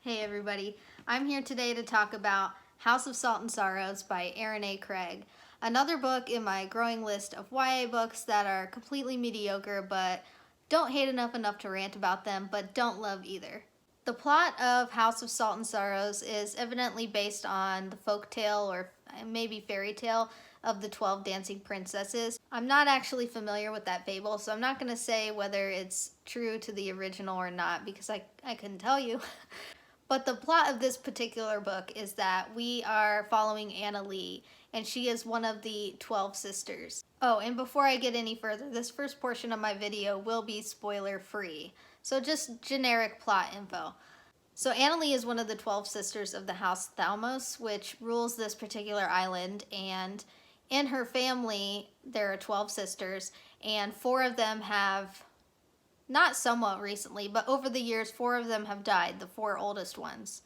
Hey everybody, I'm here today to talk about House of Salt and Sorrows by Erin A. Another book in my growing list of YA books that are completely mediocre but don't hate enough to rant about them but don't love either. The plot of House of Salt and Sorrows is evidently based on the folk tale or maybe fairy tale of the 12 Dancing Princesses. I'm not actually familiar with that fable, so I'm not going to say whether it's true to the original or not because I couldn't tell you. But the plot of this particular book is that we are following Anna Lee, and she is one of the 12 sisters. Oh, and before I get any further, this first portion of my video will be spoiler free. So just generic plot info. So Anna Lee is one of the 12 sisters of the House Thalmos, which rules this particular island, and in her family there are 12 sisters, and 4 of them have, not somewhat recently, but over the years, 4 of them have died, the 4 oldest ones.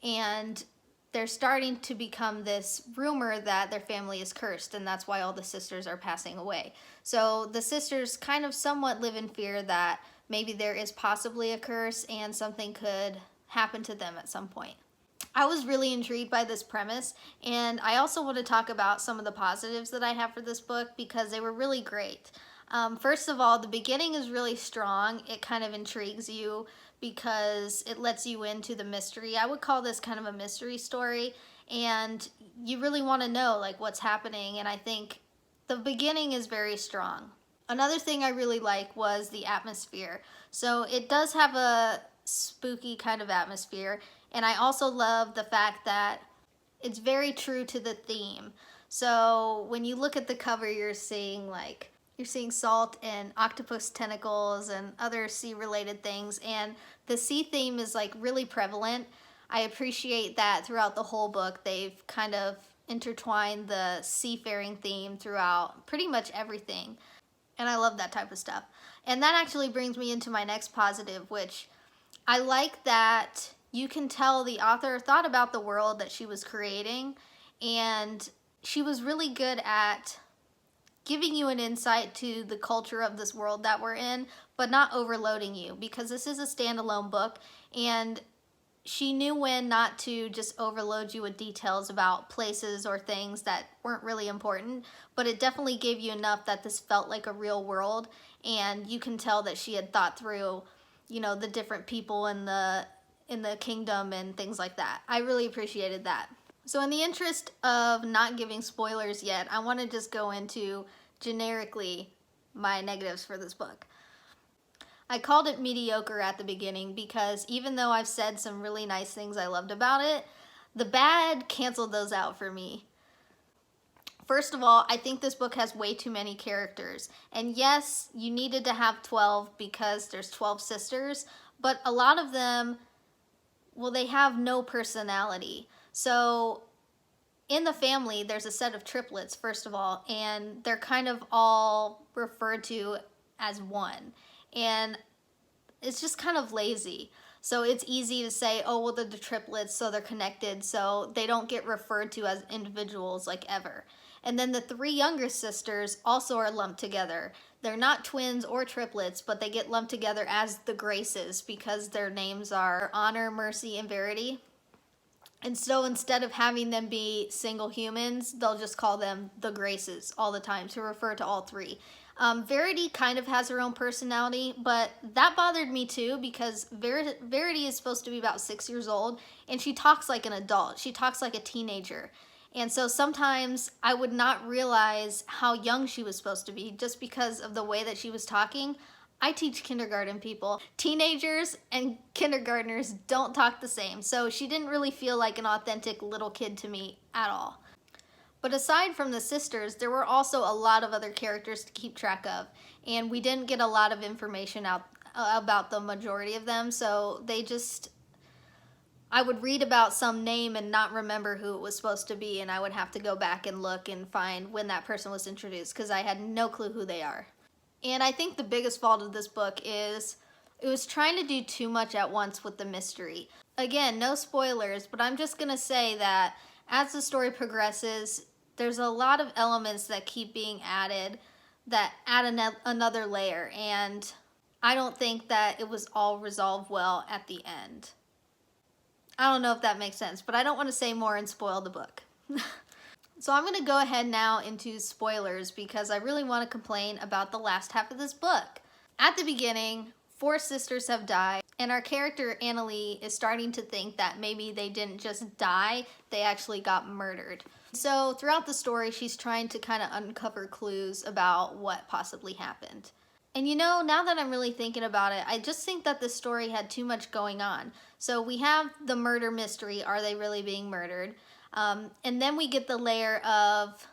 And they're starting to become this rumor that their family is cursed, and that's why all the sisters are passing away. So the sisters kind of somewhat live in fear that maybe there is possibly a curse and something could happen to them at some point. I was really intrigued by this premise, and I also want to talk about some of the positives that I have for this book because they were really great. First of all, the beginning is really strong. It kind of intrigues you because it lets you into the mystery. I would call this kind of a mystery story, and you really want to know like what's happening, and I think the beginning is very strong. Another thing I really like was the atmosphere. So it does have a spooky kind of atmosphere, and I also love the fact that it's very true to the theme. So when you look at the cover, you're seeing salt and octopus tentacles and other sea-related things, and the sea theme is like really prevalent. I appreciate that throughout the whole book they've kind of intertwined the seafaring theme throughout pretty much everything, and I love that type of stuff. And that actually brings me into my next positive, which I like that you can tell the author thought about the world that she was creating, and she was really good at giving you an insight to the culture of this world that we're in, but not overloading you, because this is a standalone book, and she knew when not to just overload you with details about places or things that weren't really important, but it definitely gave you enough that this felt like a real world, and you can tell that she had thought through, you know, the different people in the kingdom and things like that. I really appreciated that. So in the interest of not giving spoilers yet, I want to just go into generically my negatives for this book. I called it mediocre at the beginning because even though I've said some really nice things I loved about it, the bad canceled those out for me. First of all, I think this book has way too many characters. And yes, you needed to have 12 because there's 12 sisters, but a lot of them, well, they have no personality. So in the family, there's a set of triplets, first of all, and they're kind of all referred to as one. And it's just kind of lazy. So it's easy to say, oh, well, they're the triplets, so they're connected, so they don't get referred to as individuals like ever. And then the 3 younger sisters also are lumped together. They're not twins or triplets, but they get lumped together as the Graces because their names are Honor, Mercy, and Verity. And so instead of having them be single humans, they'll just call them the Graces all the time to refer to all 3. Verity kind of has her own personality, but that bothered me too because Verity is supposed to be about 6 years old, and she talks like an adult. She talks like a teenager. And so sometimes I would not realize how young she was supposed to be just because of the way that she was talking. I teach kindergarten people. Teenagers and kindergartners don't talk the same, so she didn't really feel like an authentic little kid to me at all. But aside from the sisters, there were also a lot of other characters to keep track of, and we didn't get a lot of information out about the majority of them, so I would read about some name and not remember who it was supposed to be, and I would have to go back and look and find when that person was introduced because I had no clue who they are. And I think the biggest fault of this book is it was trying to do too much at once with the mystery. Again, no spoilers, but I'm just going to say that as the story progresses, there's a lot of elements that keep being added that add another layer, and I don't think that it was all resolved well at the end. I don't know if that makes sense, but I don't want to say more and spoil the book. So I'm going to go ahead now into spoilers because I really want to complain about the last half of this book. At the beginning, 4 sisters have died, and our character Anna is starting to think that maybe they didn't just die, they actually got murdered. So throughout the story, she's trying to kind of uncover clues about what possibly happened. And you know, now that I'm really thinking about it, I just think that this story had too much going on. So we have the murder mystery, are they really being murdered? And then we get the layer of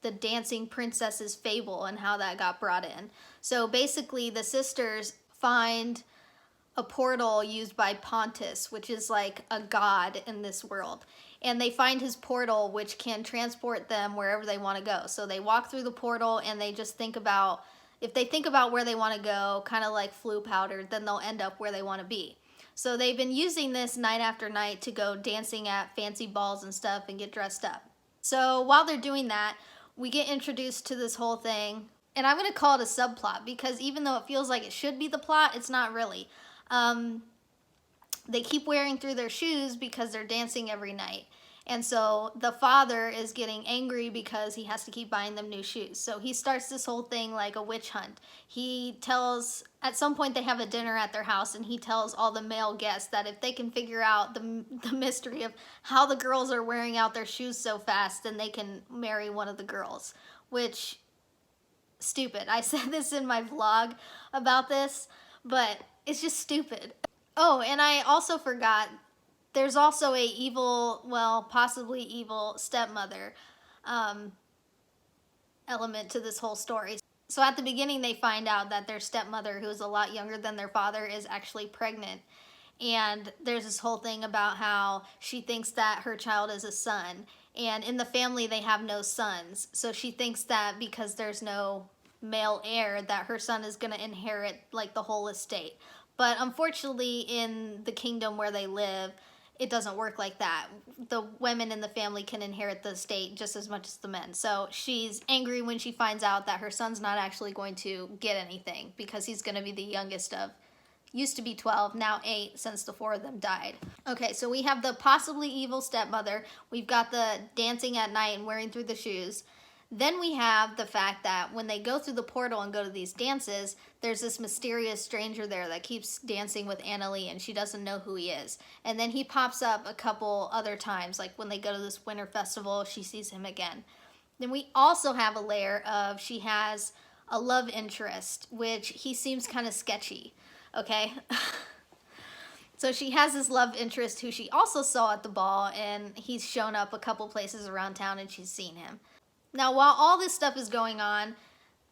the dancing princess's fable and how that got brought in. So basically the sisters find a portal used by Pontus, which is like a god in this world. And they find his portal, which can transport them wherever they want to go. So they walk through the portal and they just think about, if they think about where they want to go, kind of like flu powder, then they'll end up where they want to be. So they've been using this night after night to go dancing at fancy balls and stuff and get dressed up. So while they're doing that, we get introduced to this whole thing. And I'm going to call it a subplot because even though it feels like it should be the plot, it's not really. They keep wearing through their shoes because they're dancing every night. And so the father is getting angry because he has to keep buying them new shoes. So he starts this whole thing like a witch hunt. He tells, at some point they have a dinner at their house, and he tells all the male guests that if they can figure out the mystery of how the girls are wearing out their shoes so fast, then they can marry one of the girls. Which, stupid. I said this in my vlog about this, but it's just stupid. Oh, and I also forgot, there's also a evil, well, possibly evil stepmother element to this whole story. So at the beginning, they find out that their stepmother, who is a lot younger than their father, is actually pregnant. And there's this whole thing about how she thinks that her child is a son. And in the family, they have no sons. So she thinks that because there's no male heir, that her son is going to inherit like the whole estate. But unfortunately, in the kingdom where they live, it doesn't work like that. The women in the family can inherit the estate just as much as the men. So she's angry when she finds out that her son's not actually going to get anything because he's going to be the youngest of, used to be 12, now 8 since the 4 of them died. Okay, so we have the possibly evil stepmother. We've got the dancing at night and wearing through the shoes. Then we have the fact that when they go through the portal and go to these dances, there's this mysterious stranger there that keeps dancing with Anna and she doesn't know who he is. And then he pops up a couple other times, like when they go to this winter festival, she sees him again. Then we also have a layer of she has a love interest, which he seems kind of sketchy, okay? So she has this love interest who she also saw at the ball, and he's shown up a couple places around town and she's seen him. Now, while all this stuff is going on,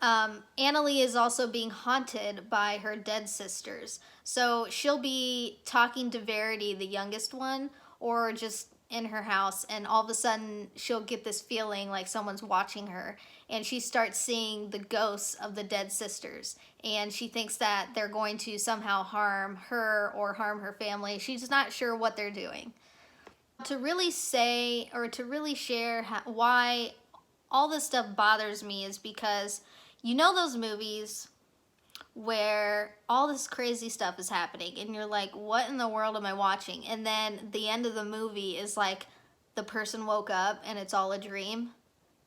Anna is also being haunted by her dead sisters. So she'll be talking to Verity, the youngest one, or just in her house, and all of a sudden she'll get this feeling like someone's watching her, and she starts seeing the ghosts of the dead sisters, and she thinks that they're going to somehow harm her or harm her family. She's not sure what they're doing. To really say, or to really share why all this stuff bothers me is because you know those movies where all this crazy stuff is happening and you're like, what in the world am I watching? And then the end of the movie is like the person woke up and it's all a dream.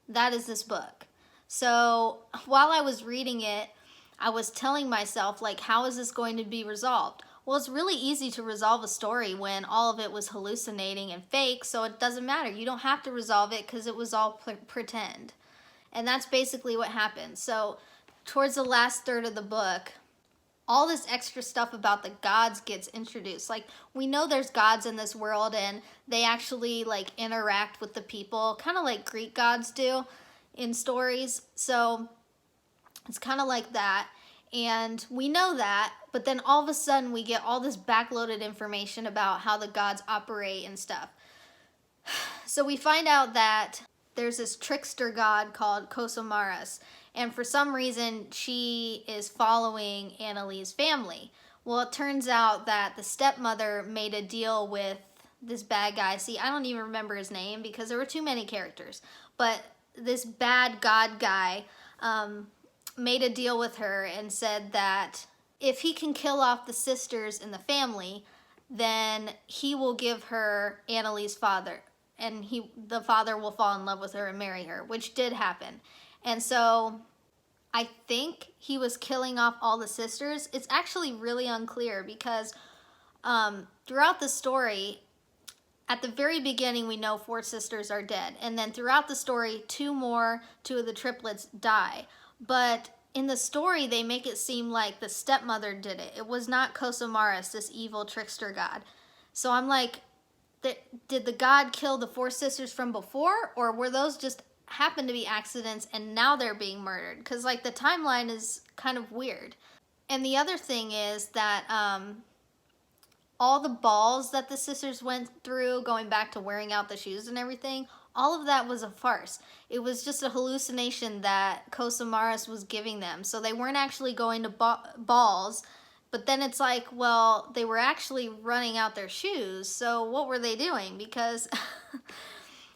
That is this book. So while I was reading it, I was telling myself, like, how is this going to be resolved? Well, it's really easy to resolve a story when all of it was hallucinating and fake, so it doesn't matter. You don't have to resolve it because it was all pretend. And that's basically what happened. So towards the last third of the book, all this extra stuff about the gods gets introduced. Like, we know there's gods in this world and they actually like interact with the people, kind of like Greek gods do in stories. So it's kind of like that. And we know that, but then all of a sudden we get all this backloaded information about how the gods operate and stuff. So we find out that there's this trickster god called Kosomaras, and for some reason she is following Annalee's family. Well, it turns out that the stepmother made a deal with this bad guy. See, I don't even remember his name because there were too many characters, but this bad god guy made a deal with her and said that if he can kill off the sisters in the family, then he will give her Annalie's father, and the father will fall in love with her and marry her, which did happen. And so I think he was killing off all the sisters. It's actually really unclear because throughout the story, at the very beginning, we know 4 sisters are dead. And then throughout the story, 2 of the triplets die. But in the story, they make it seem like the stepmother did it. It was not Kosomaris, this evil trickster god. So I'm like, did the god kill the 4 sisters from before? Or were those just happened to be accidents and now they're being murdered? Because like the timeline is kind of weird. And the other thing is that all the balls that the sisters went through, going back to wearing out the shoes and everything, all of that was a farce. It was just a hallucination that Kosomaris was giving them. So they weren't actually going to balls, but then it's like, well, they were actually running out their shoes. So what were they doing? Because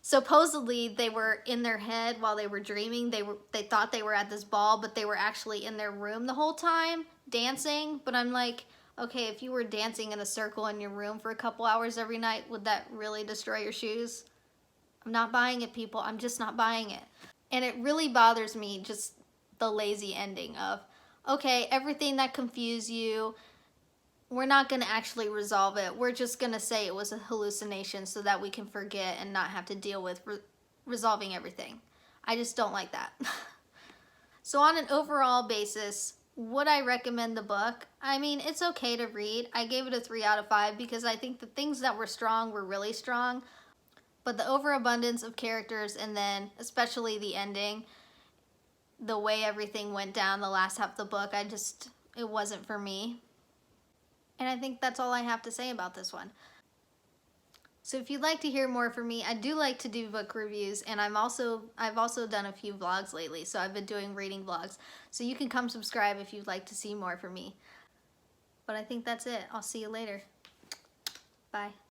supposedly they were in their head while they were dreaming. They thought they were at this ball, but they were actually in their room the whole time dancing. But I'm like, okay, if you were dancing in a circle in your room for a couple hours every night, would that really destroy your shoes? I'm not buying it, people. I'm just not buying it. And it really bothers me, just the lazy ending of, okay, everything that confused you, we're not going to actually resolve it. We're just going to say it was a hallucination so that we can forget and not have to deal with resolving everything. I just don't like that. So on an overall basis, would I recommend the book? I mean, it's okay to read. I gave it a 3 out of 5 because I think the things that were strong were really strong. But the overabundance of characters, and then especially the ending, the way everything went down the last half of the book, it wasn't for me. And I think that's all I have to say about this one. So if you'd like to hear more from me, I do like to do book reviews, and I've also done a few vlogs lately, so I've been doing reading vlogs. So you can come subscribe if you'd like to see more from me. But I think that's it. I'll see you later. Bye.